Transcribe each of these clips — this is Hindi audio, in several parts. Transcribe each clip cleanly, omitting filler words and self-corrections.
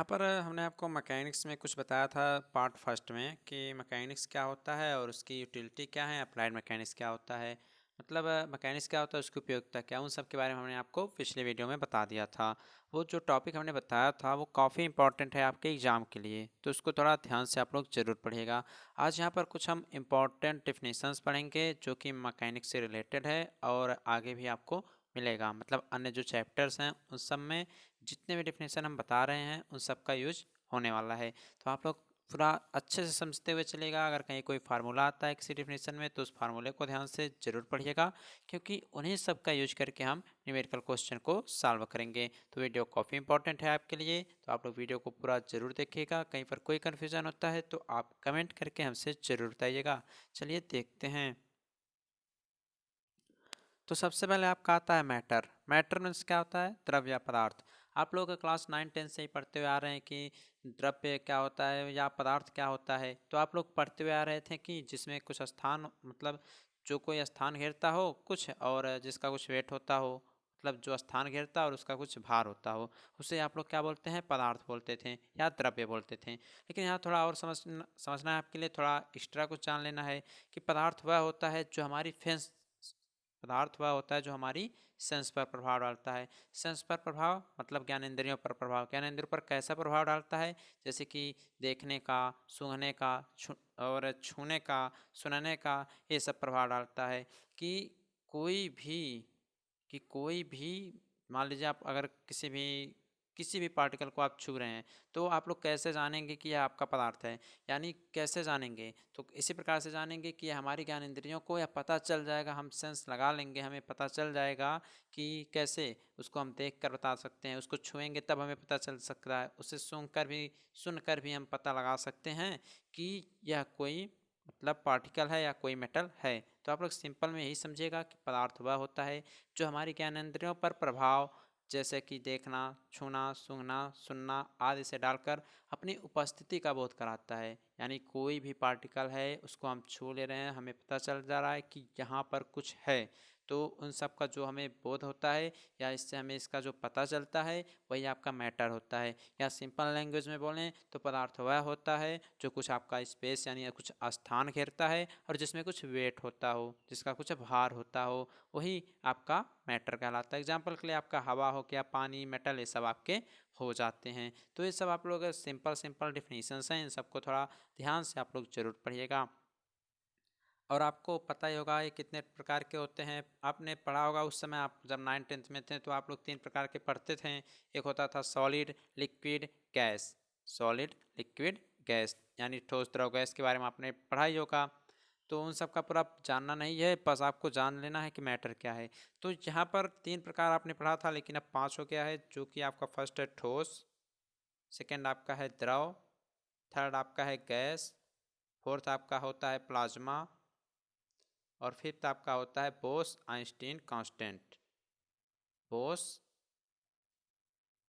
यहाँ पर हमने आपको मैकेनिक्स में कुछ बताया था पार्ट फर्स्ट में कि मैकेनिक्स क्या होता है और उसकी यूटिलिटी क्या है, अप्लाइड मैकेनिक्स क्या होता है, मतलब मैकेनिक्स क्या होता है, उसकी उपयोगिता क्या, उन सब के बारे में हमने आपको पिछले वीडियो में बता दिया था। वो जो टॉपिक हमने बताया था वो काफ़ी इंपॉर्टेंट है आपके एग्ज़ाम के लिए, तो उसको थोड़ा ध्यान से आप लोग ज़रूर पढ़िएगा। आज यहाँ पर कुछ हम इम्पॉर्टेंट डिफिनीशंस पढ़ेंगे जो कि मैकेनिक्स से रिलेटेड है और आगे भी आपको मिलेगा, मतलब अन्य जो चैप्टर्स हैं उन सब में जितने भी डिफिनेशन हम बता रहे हैं उन सब का यूज होने वाला है। तो आप लोग पूरा अच्छे से समझते हुए चलेगा। अगर कहीं कोई फार्मूला आता है किसी डिफिनेशन में तो उस फार्मूले को ध्यान से ज़रूर पढ़िएगा, क्योंकि उन्हीं सब का यूज करके हम न्यूमेरिकल क्वेश्चन को सॉल्व करेंगे। तो वीडियो काफ़ी इंपॉर्टेंट है आपके लिए, तो आप लोग वीडियो को पूरा ज़रूर देखिएगा। कहीं पर कोई कन्फ्यूज़न होता है तो आप कमेंट करके हमसे ज़रूर बताइएगा। चलिए देखते हैं। तो सबसे पहले आपका आता है मैटर। मैटर मीन्स क्या होता है? द्रव्य या पदार्थ। आप लोग क्लास 9 10 से ही पढ़ते हुए आ रहे हैं कि द्रव्य क्या होता है या पदार्थ क्या होता है। तो आप लोग पढ़ते हुए आ रहे थे कि जिसमें कुछ स्थान, मतलब जो कोई स्थान घेरता हो कुछ, और जिसका कुछ वेट होता हो, मतलब जो स्थान घेरता और उसका कुछ भार होता हो, उसे आप लोग क्या बोलते हैं? पदार्थ बोलते थे या द्रव्य बोलते थे। लेकिन यहाँ थोड़ा और समझना है आपके लिए, थोड़ा एक्स्ट्रा कुछ जान लेना है कि पदार्थ वह होता है जो हमारी फेंस पदार्थ वह होता है जो हमारी सेंस पर प्रभाव डालता है। सेंस पर प्रभाव मतलब ज्ञानेंद्रियों पर प्रभाव। ज्ञानेंद्रियों पर कैसा प्रभाव डालता है? जैसे कि देखने का, सूंघने का, और छूने का, सुनने का, ये सब प्रभाव डालता है। कि कोई भी कोई भी मान लीजिए आप अगर किसी भी पार्टिकल को आप छू रहे हैं, तो आप लोग कैसे जानेंगे कि यह आपका पदार्थ है? यानी कैसे जानेंगे? तो इसी प्रकार से जानेंगे कि हमारी ज्ञान इंद्रियों को यह पता चल जाएगा, हम सेंस लगा लेंगे, हमें पता चल जाएगा कि कैसे। उसको हम देख कर बता सकते हैं, उसको छुएंगे तब हमें पता चल सकता है, उसे सुनकर भी हम पता लगा सकते हैं कि यह कोई मतलब पार्टिकल है या कोई मेटल है। तो आप लोग सिंपल में यही समझिएगा कि पदार्थ वह होता है जो हमारी ज्ञानेंद्रियों पर प्रभाव, जैसे कि देखना, छूना, सूंघना, सुनना आदि से डालकर अपनी उपस्थिति का बोध कराता है। यानी कोई भी पार्टिकल है उसको हम छू ले रहे हैं, हमें पता चल जा रहा है कि यहाँ पर कुछ है। तो उन सब का जो हमें बोध होता है या इससे हमें इसका जो पता चलता है वही आपका मैटर होता है। या सिंपल लैंग्वेज में बोलें तो पदार्थ वह होता है जो कुछ आपका स्पेस यानी कुछ स्थान घेरता है और जिसमें कुछ वेट होता हो, जिसका कुछ भार होता हो, वही आपका मैटर कहलाता है। एग्जाम्पल के लिए आपका हवा हो गया, पानी, मेटल, ये सब आपके हो जाते हैं। तो ये सब आप लोग सिंपल सिंपल डिफिनीशंस हैं, इन सबको थोड़ा ध्यान से आप लोग जरूर पढ़िएगा। और आपको पता ही होगा ये कितने प्रकार के होते हैं। आपने पढ़ा होगा उस समय, आप जब 9 10 में थे तो आप लोग 3 प्रकार के पढ़ते थे। एक होता था solid, liquid, gas. Solid, liquid, gas, यानी ठोस, द्रव, गैस के बारे में आपने पढ़ा ही होगा। तो उन सब का पूरा जानना नहीं है, बस आपको जान लेना है कि मैटर क्या है। तो यहाँ पर 3 प्रकार आपने पढ़ा था, लेकिन अब 5 हो गया है, जो कि आपका फर्स्ट है ठोस, सेकेंड आपका है द्रव, थर्ड आपका है गैस, फोर्थ आपका होता है प्लाज्मा, और फिफ्थ आपका होता है Bose Einstein constant. Bose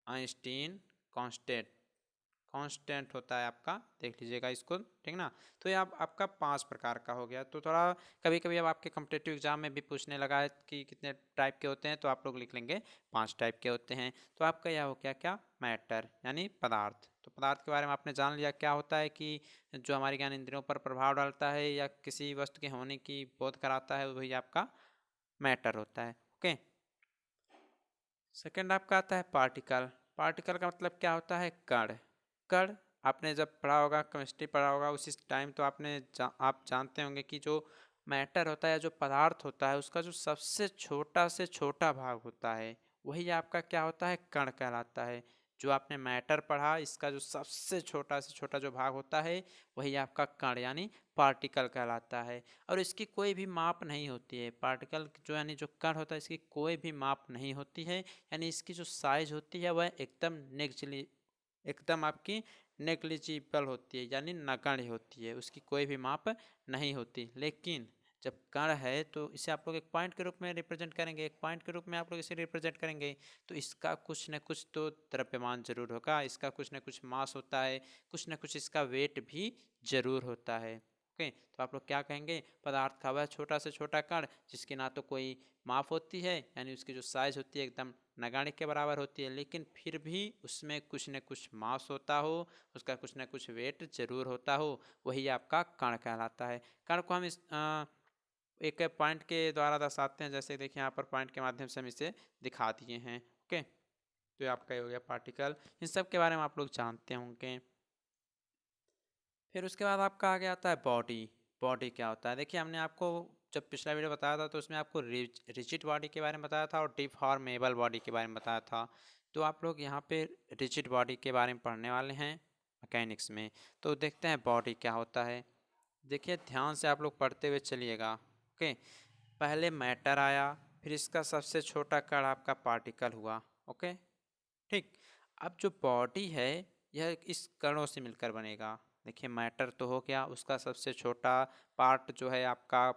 Einstein constant, constant होता है आपका, देख लीजिएगा इसको, ठीक ना। तो ये आपका 5 प्रकार का हो गया। तो थोड़ा कभी कभी अब आपके कम्पिटेटिव एग्जाम में भी पूछने लगा है कि कितने टाइप के होते हैं, तो आप लोग लिख लेंगे 5 टाइप के होते हैं। तो आपका यह हो गया क्या? मैटर यानी पदार्थ। तो पदार्थ के बारे में आपने जान लिया क्या होता है, कि जो हमारी ज्ञान इंद्रियों पर प्रभाव डालता है या किसी वस्तु के होने की बोध कराता है, वही आपका मैटर होता है। ओके। सेकंड आपका आता है पार्टिकल। पार्टिकल का मतलब क्या होता है? कण। कण आपने जब पढ़ा होगा, केमिस्ट्री पढ़ा होगा उसी टाइम, तो आप जानते होंगे कि जो मैटर होता है, जो पदार्थ होता है, उसका जो सबसे छोटा से छोटा भाग होता है वही आपका क्या होता है? कण कहलाता है। जो आपने मैटर पढ़ा, इसका जो सबसे छोटा से छोटा जो भाग होता है वही आपका कण यानी पार्टिकल कहलाता है। और इसकी कोई भी माप नहीं होती है। पार्टिकल जो यानी जो कण होता है, इसकी कोई भी माप नहीं होती है। यानी इसकी जो साइज होती है वह एकदम आपकी नेग्लिजिबल होती है, यानी नगण्य होती है, उसकी कोई भी माप नहीं होती। लेकिन जब कण है तो इसे आप लोग एक पॉइंट के रूप में रिप्रेजेंट करेंगे, एक पॉइंट के रूप में आप लोग इसे रिप्रेजेंट करेंगे, तो इसका कुछ न कुछ तो द्रव्यमान जरूर होगा, इसका कुछ न कुछ मास होता है, कुछ न कुछ इसका वेट भी जरूर होता है। ओके, तो आप लोग क्या कहेंगे, पदार्थ का वह छोटा से छोटा कण जिसकी ना तो कोई माप होती है, यानी उसकी जो साइज होती है एकदम नगण्य के बराबर होती है, लेकिन फिर भी उसमें कुछ न कुछ मास होता हो, उसका कुछ न कुछ वेट जरूर होता हो, वही आपका कण कहलाता है। कण को हम इस एक पॉइंट के द्वारा दर्शाते हैं, जैसे देखिए यहाँ पर पॉइंट के माध्यम से हम इसे दिखा दिए हैं। ओके, तो ये आपका हो गया पार्टिकल, इन सब के बारे में आप लोग जानते होंगे। फिर उसके बाद आपका आगे आता है बॉडी। बॉडी क्या होता है, देखिए हमने आपको जब पिछला वीडियो बताया था तो उसमें आपको रिजिड बॉडी के बारे में बताया था और डिफॉर्मेबल बॉडी के बारे में बताया था। तो आप लोग यहाँ पे रिजिड बॉडी के बारे में पढ़ने वाले हैं मैकेनिक्स में। तो देखते हैं बॉडी क्या होता है। देखिए ध्यान से आप लोग पढ़ते हुए चलिएगा। ओके, पहले मैटर आया, फिर इसका सबसे छोटा कण आपका पार्टिकल हुआ। ओके, ठीक। अब जो बॉडी है यह इस कणों से मिलकर बनेगा। देखिए मैटर तो हो गया, उसका सबसे छोटा पार्ट जो है आपका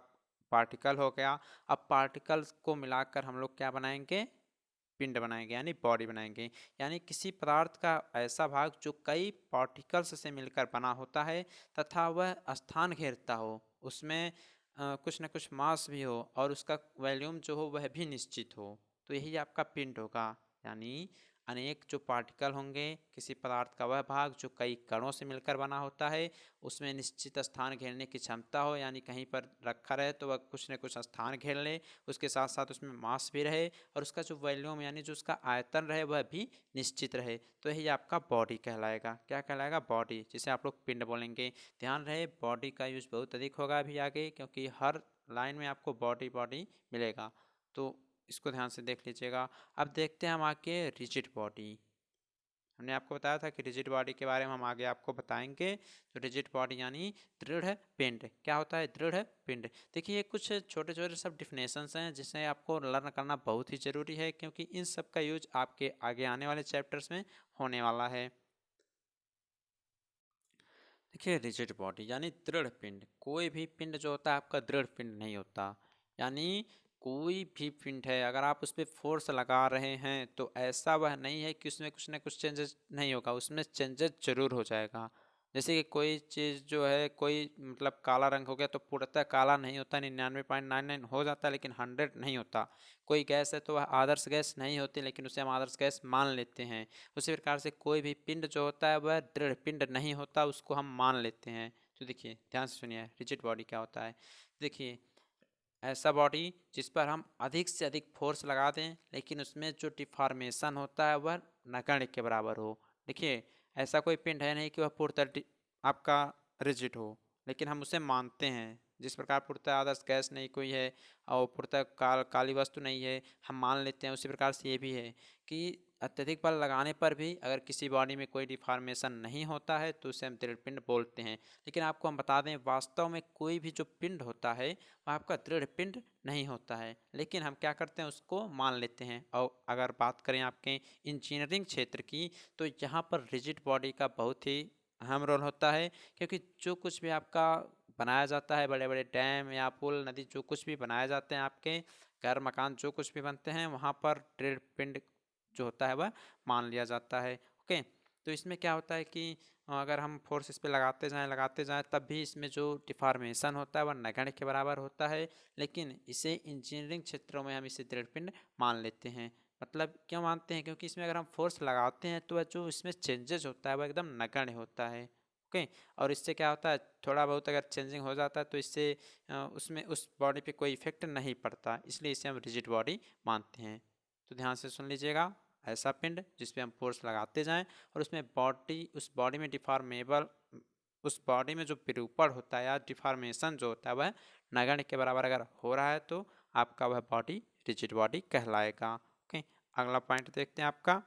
पार्टिकल हो गया। अब पार्टिकल्स को मिलाकर हम लोग क्या बनाएंगे, पिंड बनाएंगे, यानी बॉडी बनाएंगे। यानी किसी पदार्थ का ऐसा भाग जो कई पार्टिकल्स से मिलकर बना होता है तथा वह स्थान घेरता हो, उसमें कुछ न कुछ मास भी हो और उसका वॉल्यूम जो हो वह भी निश्चित हो, तो यही आपका पिंड होगा। यानी अनेक जो पार्टिकल होंगे, किसी पदार्थ का वह भाग जो कई कणों से मिलकर बना होता है, उसमें निश्चित स्थान घेरने की क्षमता हो, यानी कहीं पर रखा रहे तो वह कुछ न कुछ स्थान घेर ले, उसके साथ साथ उसमें मास भी रहे और उसका जो वॉल्यूम यानी जो उसका आयतन रहे वह भी निश्चित रहे, तो यही आपका बॉडी कहलाएगा। क्या कहलाएगा, बॉडी, जिसे आप लोग पिंड बोलेंगे। ध्यान रहे बॉडी का यूज बहुत अधिक होगा अभी आगे, क्योंकि हर लाइन में आपको बॉडी बॉडी मिलेगा, तो इसको ध्यान से देख लीजिएगा। अब देखते हैं हम आगे रिजिड बॉडी। हमने आपको बताया था कि रिजिड बॉडी के बारे में हम आगे आपको बताएंगे। तो रिजिड बॉडी यानी दृढ़ पिंड। क्या होता है, दृढ़ पिंड। देखिए ये कुछ छोटे छोटे सब डिफिनेशंस हैं जिसे आपको लर्न करना बहुत ही ज़रूरी है, क्योंकि इन सब का यूज आपके आगे आने वाले चैप्टर्स में होने वाला है। देखिए रिजिड बॉडी यानी दृढ़ पिंड। कोई भी पिंड जो होता है आपका दृढ़ पिंड नहीं होता। यानी कोई भी पिंड है अगर आप उस पर फोर्स लगा रहे हैं तो ऐसा वह नहीं है कि उसमें कुछ ना कुछ चेंजेस नहीं होगा, उसमें चेंजेस जरूर हो जाएगा। जैसे कि कोई चीज़ जो है, कोई मतलब काला रंग हो गया तो पूर्णतः काला नहीं होता, 99.99 हो जाता है लेकिन 100 नहीं होता। कोई गैस है तो वह आदर्श गैस नहीं होती, लेकिन उसे हम आदर्श गैस मान लेते हैं। उसी प्रकार से कोई भी पिंड जो होता है वह दृढ़ पिंड नहीं होता, उसको हम मान लेते हैं। तो देखिए ध्यान से सुनिए रिजिड बॉडी क्या होता है। देखिए ऐसा बॉडी जिस पर हम अधिक से अधिक फोर्स लगा दें लेकिन उसमें जो डिफॉर्मेशन होता है वह नगण्य के बराबर हो। देखिए ऐसा कोई पिंड है नहीं कि वह पूर्णतः आपका रिजिड हो, लेकिन हम उसे मानते हैं। जिस प्रकार पूर्णतः आदर्श गैस नहीं कोई है और पूर्णतः काली वस्तु नहीं है, हम मान लेते हैं, उसी प्रकार से ये भी है कि अत्यधिक बल लगाने पर भी अगर किसी बॉडी में कोई डिफॉर्मेशन नहीं होता है तो उसे हम दृढ़ पिंड बोलते हैं। लेकिन आपको हम बता दें वास्तव में कोई भी जो पिंड होता है वह आपका दृढ़ पिंड नहीं होता है, लेकिन हम क्या करते हैं उसको मान लेते हैं। और अगर बात करें आपके इंजीनियरिंग क्षेत्र की तो यहाँ पर रिजिड बॉडी का बहुत ही अहम रोल होता है, क्योंकि जो कुछ भी आपका बनाया जाता है, बड़े बड़े डैम या पुल नदी जो कुछ भी बनाए जाते हैं, आपके घर मकान जो कुछ भी बनते हैं, वहाँ पर दृढ़ पिंड जो होता है वह मान लिया जाता है। ओके, तो इसमें क्या होता है कि अगर हम फोर्स इस पे लगाते जाएं तब भी इसमें जो डिफॉर्मेशन होता है वह नगण्य के बराबर होता है, लेकिन इसे इंजीनियरिंग क्षेत्रों में हम इसे दृढ़ पिंड मान लेते हैं। मतलब क्यों मानते हैं, क्योंकि इसमें अगर हम फोर्स लगाते हैं तो वह जो इसमें चेंजेस होता है वह एकदम नगण्य होता है। ओके, और इससे क्या होता है, थोड़ा बहुत अगर चेंजिंग हो जाता है तो इससे उसमें उस बॉडी पे कोई इफेक्ट नहीं पड़ता, इसलिए इसे हम रिजिड बॉडी मानते हैं। तो ध्यान से सुन लीजिएगा, ऐसा पिंड जिस पे हम फोर्स लगाते जाएं और उसमें उस बॉडी में डिफॉर्मेबल, उस बॉडी में जो विरूपण होता है या डिफॉर्मेशन जो होता है वह नगण्य के बराबर अगर हो रहा है तो आपका वह बॉडी रिजिड बॉडी कहलाएगा। ओके, अगला पॉइंट देखते हैं आपका।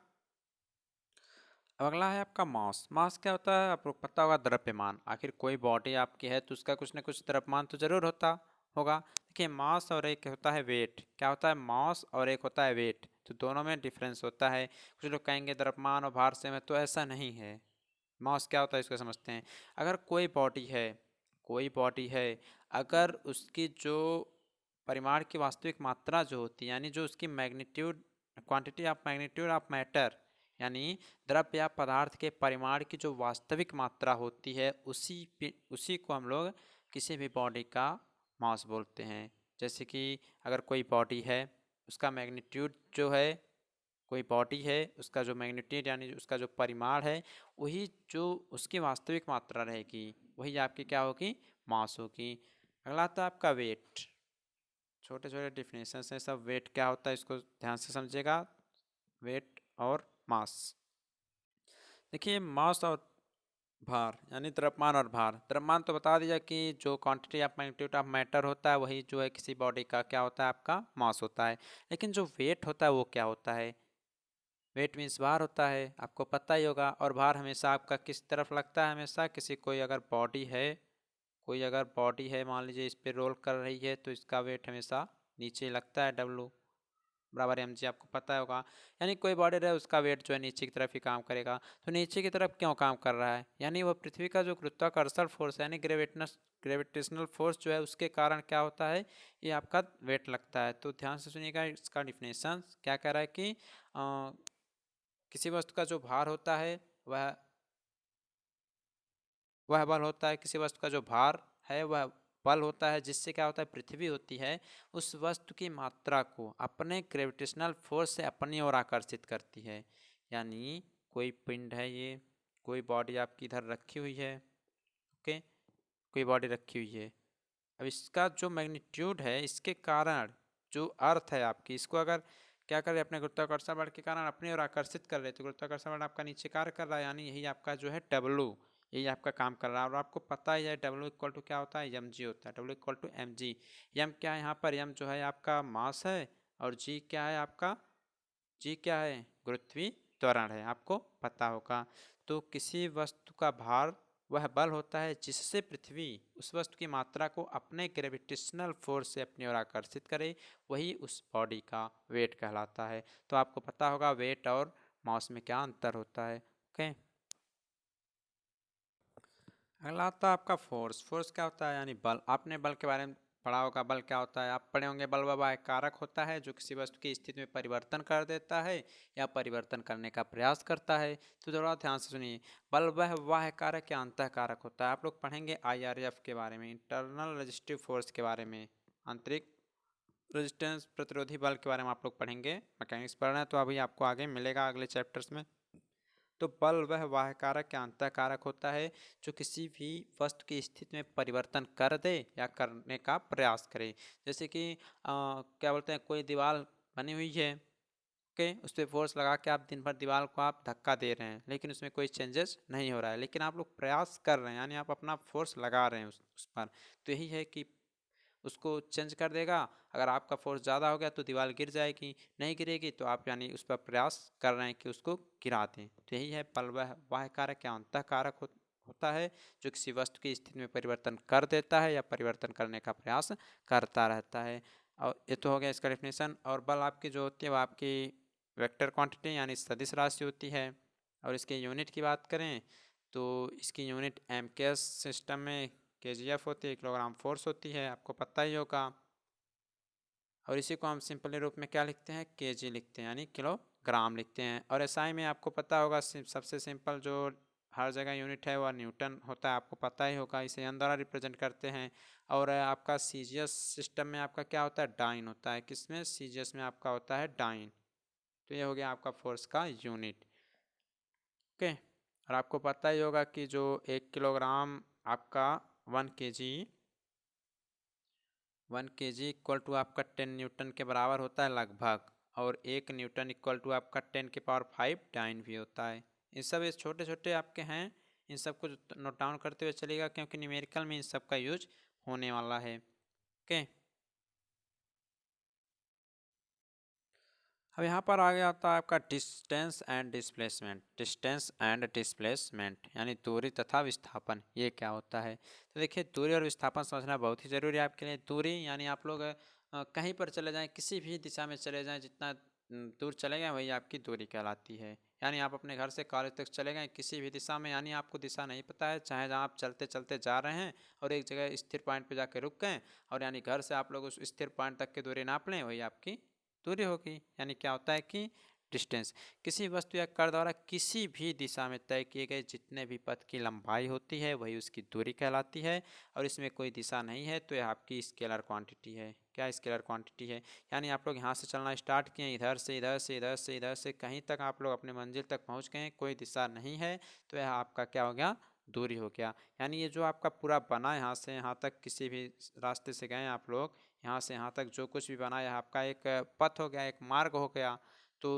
अब अगला है आपका मास। मास क्या होता है, आपको पता होगा द्रव्यमान। आखिर कोई बॉडी आपकी है तो उसका कुछ ना कुछ द्रव्यमान तो जरूर होता होगा। देखिए मास और एक होता है वेट। क्या होता है, मास और एक होता है वेट, तो दोनों में डिफरेंस होता है। कुछ लोग कहेंगे द्रव्यमान और भार से में, तो ऐसा नहीं है। मास क्या होता है इसको समझते हैं। अगर कोई बॉडी है, अगर उसकी जो परिमाण की वास्तविक मात्रा जो होती है, यानी जो उसकी magnitude, quantity of magnitude of matter, यानी द्रव्य या पदार्थ के परिमाण की जो वास्तविक मात्रा होती है उसी को हम लोग किसी भी बॉडी का मास बोलते हैं। जैसे कि अगर कोई बॉडी है, उसका मैग्नीट्यूड जो है, कोई बॉडी है उसका जो मैग्नीट्यूड यानी उसका जो परिमाण है, वही जो उसकी वास्तविक मात्रा रहेगी वही आपकी क्या होगी, मास होगी। अगला आता है आपका वेट। छोटे छोटे डिफिनेशन हैं सब। वेट क्या होता है इसको ध्यान से समझिएगा, वेट और मास। देखिए मास और भार यानी द्रव्यमान और भार। द्रव्यमान तो बता दिया कि जो quantity of magnitude of matter होता है वही जो है किसी बॉडी का क्या होता है, आपका मास होता है। लेकिन जो वेट होता है वो क्या होता है, वेट मीन्स भार होता है, आपको पता ही होगा। और भार हमेशा आपका किस तरफ लगता है, हमेशा किसी कोई अगर बॉडी है, कोई अगर बॉडी है मान लीजिए इस पर रोल कर रही है तो इसका वेट हमेशा नीचे लगता है, डब्लू बराबर mg, आपको पता होगा। यानी कोई बॉडी रहे उसका वेट जो है नीचे की तरफ ही काम करेगा। तो नीचे की तरफ क्यों काम कर रहा है, यानी वह पृथ्वी का जो गुरुत्वाकर्षण फोर्स है यानी ग्रेविटेशनल फोर्स जो है उसके कारण क्या होता है, ये आपका वेट लगता है। तो ध्यान से सुनिएगा, इसका डिफिनेशन क्या कह रहा है कि किसी वस्तु का जो भार होता है वह बल होता है, किसी वस्तु का जो भार है वह बल होता है, जिससे क्या होता है, पृथ्वी होती है उस वस्तु की मात्रा को अपने ग्रेविटेशनल फोर्स से अपनी ओर आकर्षित करती है। यानी कोई पिंड है, ये कोई बॉडी आपकी इधर रखी हुई है, ओके, कोई बॉडी रखी हुई है। अब इसका जो मैग्नीट्यूड है इसके कारण जो अर्थ है आपकी, इसको अगर क्या करे, अपने गुरुत्वाकर्षण बल के कारण अपनी ओर आकर्षित कर रहे, तो गुरुत्वाकर्षण बल आपका नीचे कार्य कर रहा है, यानी यही आपका जो है डब्लू, यही आपका काम कर रहा है। और आपको पता ही है डब्लू इक्वल टू क्या होता है, एम जी होता है। W equal to M G. M क्या है यहाँ पर, एम जो है आपका मास है, और जी क्या है आपका, जी क्या है, गुरुत्वीय त्वरण है, आपको पता होगा। तो किसी वस्तु का भार वह बल होता है जिससे पृथ्वी उस वस्तु की मात्रा को अपने ग्रेविटेशनल फोर्स से अपनी ओर आकर्षित करे, वही उस बॉडी का वेट कहलाता है। तो आपको पता होगा वेट और मास में क्या अंतर होता है, ओके। अगला आता है आपका फोर्स। फोर्स क्या होता है, यानी बल। आपने बल के बारे में पढ़ा होगा, बल क्या होता है, आप पढ़े होंगे। बल वह एक कारक होता है जो किसी वस्तु की स्थिति में परिवर्तन कर देता है या परिवर्तन करने का प्रयास करता है। तो थोड़ा ध्यान से सुनिए, बल वह कारक या अंतः कारक होता है। आप लोग पढ़ेंगे IRF के बारे में, इंटरनल रेजिस्टिव फोर्स के बारे में, आंतरिक रेजिस्टेंस प्रतिरोधी बल के बारे में आप लोग पढ़ेंगे। मैकेनिक्स पढ़ रहे हैं तो अभी आपको आगे मिलेगा अगले चैप्टर्स में। तो बल वह वाह्य कारक या अंतः कारक होता है जो किसी भी वस्तु की स्थिति में परिवर्तन कर दे या करने का प्रयास करे। जैसे कि क्या बोलते हैं, कोई दीवार बनी हुई है, ओके, उस पर फोर्स लगा के आप दिन भर दीवार को आप धक्का दे रहे हैं, लेकिन उसमें कोई चेंजेस नहीं हो रहा है, लेकिन आप लोग प्रयास कर रहे हैं, यानी आप अपना फोर्स लगा रहे हैं उस पर। तो यही है कि उसको चेंज कर देगा। अगर आपका फोर्स ज़्यादा हो गया तो दीवार गिर जाएगी, नहीं गिरेगी तो आप यानी उस पर प्रयास कर रहे हैं कि उसको गिरा दें। तो यही है बल वह बाह्य कारक या अंतः कारक होता है जो किसी वस्तु की स्थिति में परिवर्तन कर देता है या परिवर्तन करने का प्रयास करता रहता है। और ये तो हो गया इसका डेफिनेशन। और बल आपकी जो होती है वो आपकी वेक्टर क्वांटिटी यानी सदिश राशि होती है। और इसके यूनिट की बात करें तो इसकी यूनिट एमकेएस सिस्टम में केजीएफ होती है, किलोग्राम फोर्स होती है, आपको पता ही होगा। और इसी को हम सिंपल रूप में क्या लिखते हैं, केजी लिखते हैं, यानी किलोग्राम लिखते हैं। और एसआई में आपको पता होगा सबसे सिंपल जो हर जगह यूनिट है वह न्यूटन होता है, आपको पता ही होगा, इसे एन द्वारा रिप्रेजेंट करते हैं। और आपका सीजीएस सिस्टम में आपका क्या होता है, डाइन होता है। किसमें, सीजीएस में आपका होता है डाइन। तो ये हो गया आपका फोर्स का यूनिट, ओके। और आपको पता ही होगा कि जो 1 किलोग्राम आपका 1 केजी इक्वल टू आपका 10 न्यूटन के बराबर होता है लगभग। और 1 न्यूटन इक्वल टू आपका 10 की पावर 5 डाइन भी होता है। इन सब ये छोटे छोटे आपके हैं, इन सबको नोट डाउन करते हुए चलेगा क्योंकि न्यूमेरिकल में इन सब का यूज होने वाला है, ओके। अब यहाँ पर आगे आता है आपका distance and displacement. Distance and displacement यानी दूरी तथा विस्थापन, ये क्या होता है। तो देखिए दूरी और विस्थापन समझना बहुत ही ज़रूरी है आपके लिए। दूरी यानी आप लोग कहीं पर चले जाएं, किसी भी दिशा में चले जाएं, जितना दूर चले गए वही आपकी दूरी कहलाती है। यानी आप अपने घर से कॉलेज तक चले गए किसी भी दिशा में, यानी आपको दिशा नहीं पता है, चाहे जहाँ आप चलते चलते जा रहे हैं और एक जगह स्थिर पॉइंट पर जाकर रुक गए, और यानी घर से आप लोग उस स्थिर पॉइंट तक की दूरी नाप लें, वही आपकी दूरी होगी। यानी क्या होता है कि डिस्टेंस किसी वस्तु या कण द्वारा किसी भी दिशा में तय किए गए जितने भी पथ की लंबाई होती है वही उसकी दूरी कहलाती है। और इसमें कोई दिशा नहीं है तो यह आपकी स्केलर क्वांटिटी है। क्या स्केलर क्वांटिटी है? यानी आप लोग यहाँ से चलना स्टार्ट किए, इधर से इधर से इधर से इधर से कहीं तक आप लोग अपने मंजिल तक पहुँच गए, कोई दिशा नहीं है तो यह आपका क्या हो गया? दूरी हो गया। यानी ये जो आपका पूरा बना यहाँ से यहाँ तक किसी भी रास्ते से गए आप लोग, यहाँ से यहाँ तक जो कुछ भी बना यह आपका एक पथ हो गया, एक मार्ग हो गया। तो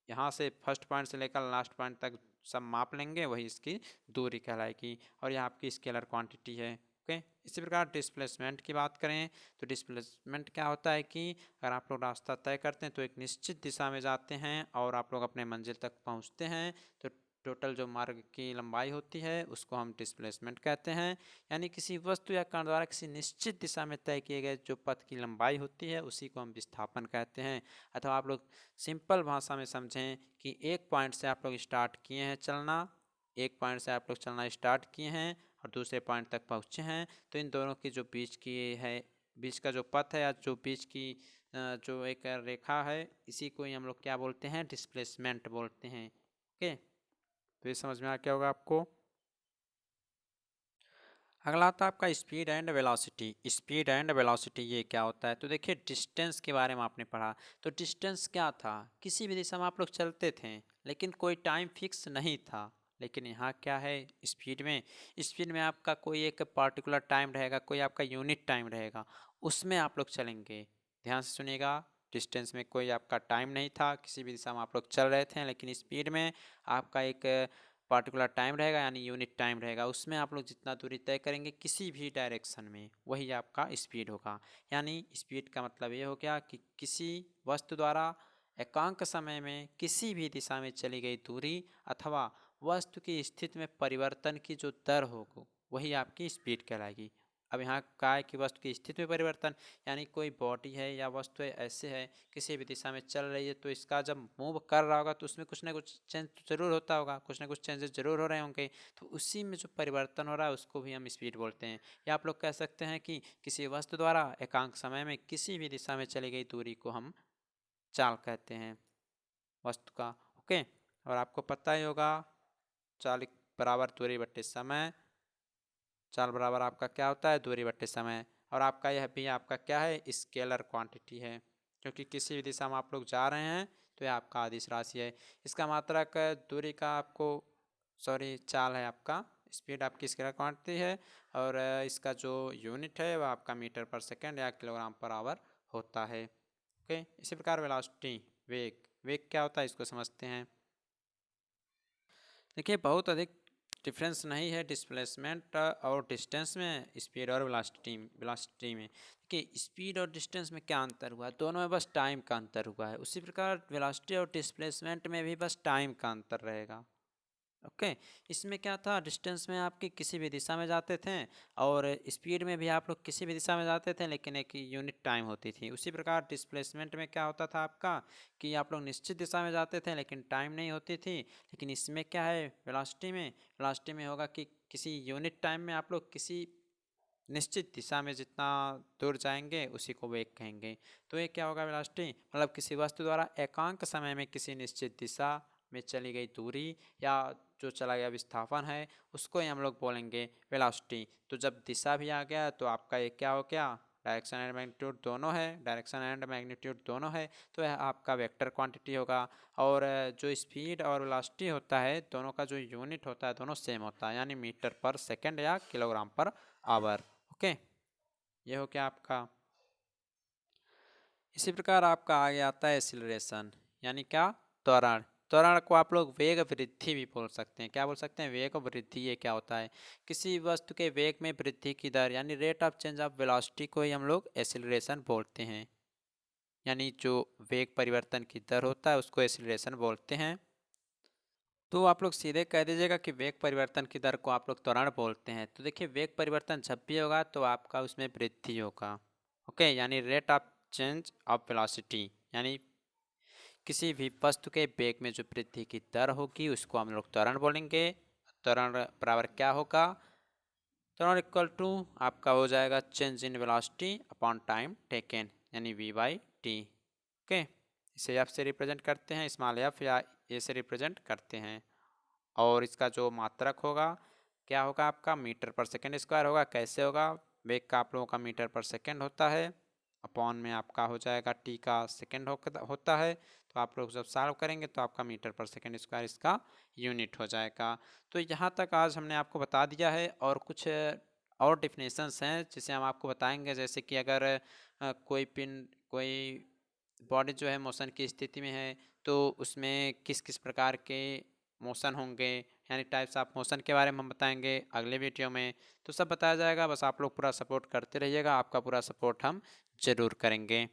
यहाँ से फर्स्ट पॉइंट से लेकर लास्ट पॉइंट तक सब माप लेंगे, वही इसकी दूरी कहलाएगी और यह आपकी स्केलर क्वांटिटी है। ओके, इसी प्रकार डिस्प्लेसमेंट की बात करें तो डिस्प्लेसमेंट क्या होता है कि अगर आप लोग रास्ता तय करते हैं तो एक निश्चित दिशा में जाते हैं और आप लोग अपने मंजिल तक पहुंचते हैं तो टोटल जो मार्ग की लंबाई होती है उसको हम डिस्प्लेसमेंट कहते हैं। यानी किसी वस्तु या कण द्वारा किसी निश्चित दिशा में तय किए गए जो पथ की लंबाई होती है उसी को हम विस्थापन कहते हैं। अथवा आप लोग सिंपल भाषा में समझें कि एक पॉइंट से आप लोग स्टार्ट किए हैं चलना, एक पॉइंट से आप लोग चलना स्टार्ट किए हैं और दूसरे पॉइंट तक पहुँचे हैं तो इन दोनों की जो बीच की है, बीच का जो पथ है या जो बीच की जो एक रेखा है इसी को ही हम लोग क्या बोलते हैं? डिस्प्लेसमेंट बोलते हैं। ओके, तो ये समझ में आ गया होगा आपको। अगला आता है आपका speed and velocity. Speed and velocity ये क्या होता है? तो देखिए डिस्टेंस के बारे में आपने पढ़ा, तो डिस्टेंस क्या था? किसी भी दिशा में आप लोग चलते थे लेकिन कोई टाइम फिक्स नहीं था। लेकिन यहाँ क्या है स्पीड में? स्पीड में आपका कोई एक पार्टिकुलर टाइम रहेगा, कोई आपका यूनिट टाइम रहेगा, उसमें आप लोग चलेंगे। ध्यान से सुनिएगा, डिस्टेंस में कोई आपका टाइम नहीं था, किसी भी दिशा में आप लोग चल रहे थे, लेकिन स्पीड में आपका एक पार्टिकुलर टाइम रहेगा यानी यूनिट टाइम रहेगा, उसमें आप लोग जितना दूरी तय करेंगे किसी भी डायरेक्शन में वही आपका स्पीड होगा। यानी स्पीड का मतलब ये हो गया कि किसी वस्तु द्वारा एकांक समय में किसी भी दिशा में चली गई दूरी अथवा वस्तु की स्थिति में परिवर्तन की जो दर होगी वही आपकी स्पीड कहलाएगी। अब यहाँ का है कि वस्तु की स्थिति में परिवर्तन, यानी कोई बॉडी है या वस्तु है ऐसे है किसी भी दिशा में चल रही है तो इसका जब मूव कर रहा होगा तो उसमें कुछ ना कुछ चेंज जरूर होता होगा, कुछ ना कुछ चेंजेस जरूर हो रहे होंगे, तो उसी में जो परिवर्तन हो रहा है उसको भी हम स्पीड बोलते हैं। या आप लोग कह सकते हैं कि किसी वस्तु द्वारा एकांक समय में किसी भी दिशा में चली गई दूरी को हम चाल कहते हैं वस्तु का। ओके, और आपको पता ही होगा चाल बराबर दूरी बट्टे समय, चाल बराबर आपका क्या होता है? दूरी बट्टे समय। और आपका यह भी आपका क्या है? स्केलर क्वांटिटी है, क्योंकि किसी भी दिशा में आप लोग जा रहे हैं तो यह आपका अदिश राशि है। इसका मात्रक दूरी का आपको चाल है आपका, स्पीड आपकी स्केलर क्वांटिटी है और इसका जो यूनिट है वह आपका मीटर पर सेकेंड या किलोग्राम पर आवर होता है। ओके, इसी प्रकार वेलोसिटी वेग, वेग क्या होता है इसको समझते हैं। देखिए बहुत अधिक डिफरेंस नहीं है डिस्प्लेसमेंट और डिस्टेंस में, स्पीड और वेलोसिटी में। देखिए स्पीड और डिस्टेंस में क्या अंतर हुआ है? दोनों में बस टाइम का अंतर हुआ है। उसी प्रकार वेलोसिटी और डिस्प्लेसमेंट में भी बस टाइम का अंतर रहेगा। ओके, इसमें क्या था? डिस्टेंस में आपकी किसी भी दिशा में जाते थे और स्पीड में भी आप लोग किसी भी दिशा में जाते थे लेकिन एक यूनिट टाइम होती थी। उसी प्रकार डिस्प्लेसमेंट में क्या होता था आपका कि आप लोग निश्चित दिशा में जाते थे लेकिन टाइम नहीं होती थी। लेकिन इसमें क्या है वेलोसिटी में होगा कि किसी यूनिट टाइम में आप लोग किसी निश्चित दिशा में जितना दूर जाएंगे उसी को वेग कहेंगे। तो ये क्या होगा? वेलोसिटी मतलब किसी वस्तु द्वारा एकांक समय में किसी निश्चित दिशा में चली गई दूरी या जो चला गया विस्थापन है उसको ही हम लोग बोलेंगे वेलोसिटी। तो जब दिशा भी आ गया तो आपका ये क्या हो गया? डायरेक्शन एंड मैग्नीट्यूड दोनों है, डायरेक्शन एंड मैग्नीट्यूड दोनों है तो यह आपका वेक्टर क्वांटिटी होगा। और जो स्पीड और वेलोसिटी होता है दोनों का जो यूनिट होता है दोनों सेम होता है, यानी मीटर पर सेकेंड या किलोग्राम पर आवर। ओके, ये हो क्या आपका। इसी प्रकार आपका आगे आता है एक्सीलरेशन, यानी क्या? त्वरण। त्वरण को आप लोग वेग वृद्धि भी बोल सकते हैं। क्या बोल सकते हैं? वेग वृद्धि। ये क्या होता है? किसी वस्तु के वेग में वृद्धि की दर यानी rate of change of velocity को ही हम लोग एक्सीलरेशन बोलते हैं। यानी जो वेग परिवर्तन की दर होता है उसको एक्सीलरेशन बोलते हैं। तो आप लोग सीधे कह दीजिएगा कि वेग परिवर्तन की दर को आप लोग त्वरण बोलते हैं। तो देखिए वेग परिवर्तन जब भी होगा तो आपका उसमें वृद्धि होगा। ओके, यानी rate of change of velocity, यानी किसी भी वस्तु के वेग में जो वृद्धि की दर होगी उसको हम लोग त्वरण बोलेंगे। त्वरण बराबर क्या होगा? त्वरण इक्वल टू आपका हो जाएगा change in velocity upon time taken, यानी v/t। ओके, इसे एफ से रिप्रेजेंट करते हैं, स्मॉल एफ या ए से रिप्रेजेंट करते हैं। और इसका जो मात्रक होगा क्या होगा आपका मीटर पर सेकेंड स्क्वायर होगा। कैसे होगा, वेग का आप लोगों का मीटर पर सेकेंड होता है, अपॉन में आपका हो जाएगा टी का सेकेंड होता है। तो आप लोग जब सॉल्व करेंगे तो आपका मीटर पर सेकेंड स्क्वायर इसका यूनिट हो जाएगा। तो यहाँ तक आज हमने आपको बता दिया है, और कुछ और डिफिनेशंस हैं जिसे हम आपको बताएंगे। जैसे कि अगर कोई बॉडी जो है मोशन की स्थिति में है तो उसमें किस किस प्रकार के मोशन होंगे, यानी टाइप्स ऑफ मोशन के बारे में हम बताएंगे अगले वीडियो में। तो सब बताया जाएगा, बस आप लोग पूरा सपोर्ट करते रहिएगा, आपका पूरा सपोर्ट हम ज़रूर करेंगे।